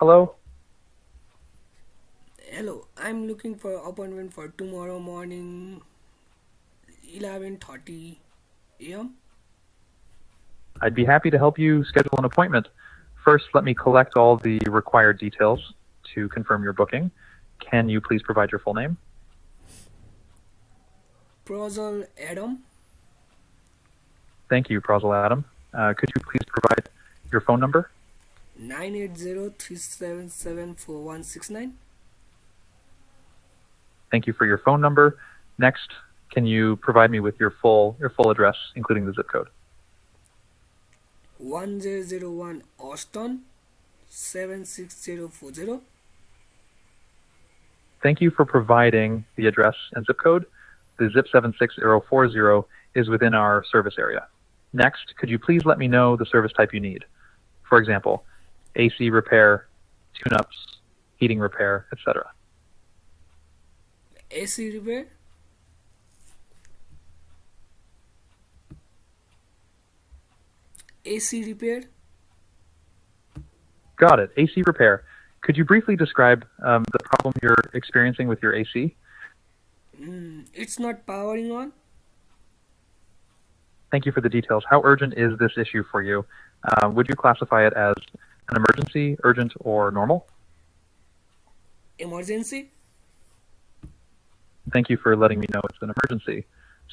Hello? Hello, I'm looking for appointment for tomorrow morning 11:30 a.m. I'd be happy to help you schedule an appointment. First, let me collect all the required details to confirm your booking. Can you please provide your full name? Prozal Adam Thank you, Prozal Adam. Could you please provide your phone number? 980-377-4169. Thank you for your phone number. Next, can you provide me with your full address, including the zip code? 1001 Austin 76040. Thank you for providing the address and zip code. The zip 76040 is within our service area. Next, could you please let me know the service type you need? For example, AC repair, tune-ups, heating repair, etc. AC repair. AC repair. Got it. AC repair. Could you briefly describe the problem you're experiencing with your AC? It's not powering on. Thank you for the details. How urgent is this issue for you? Would you classify it as an emergency, urgent, or normal? Emergency. Thank you for letting me know it's an emergency.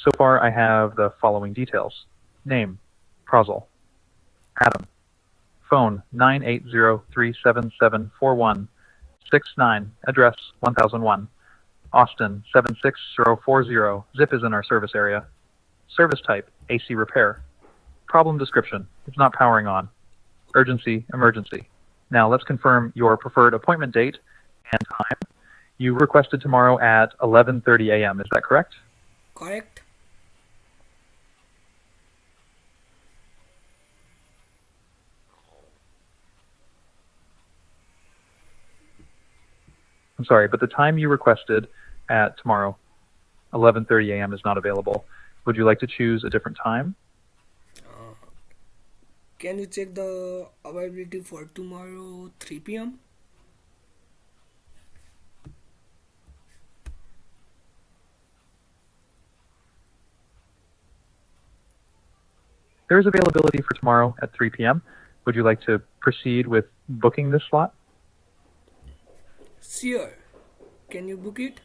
So far, I have the following details. Name, Prozal. Adam. Phone, 980-377-4169. Address, 1001. Austin, 76040. Zip is in our service area. Service type, AC repair. Problem description, it's not powering on. Urgency, emergency. Now let's confirm your preferred appointment date and time. You requested tomorrow at 11:30 a.m., is that correct? Correct. I'm sorry, but the time you requested at tomorrow, 11:30 a.m., is not available. Would you like to choose a different time? Can you check the availability for tomorrow 3 p.m.? There is availability for tomorrow at 3 p.m. Would you like to proceed with booking this slot? Sure. Can you book it?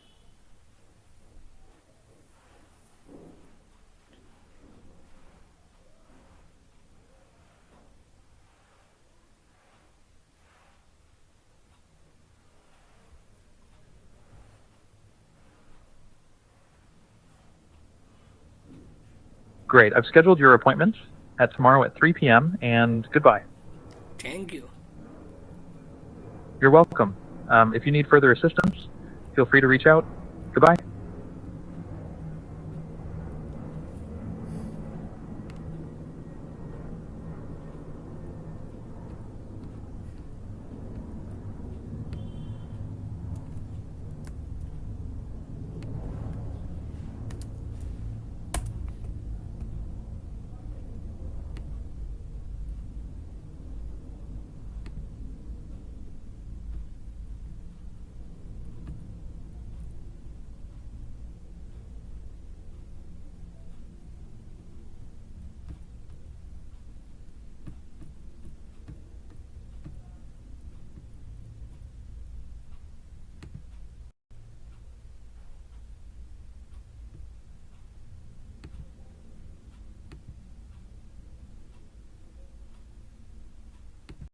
Great. I've scheduled your appointment at tomorrow at 3 p.m. and goodbye. Thank you. You're welcome. If you need further assistance, feel free to reach out.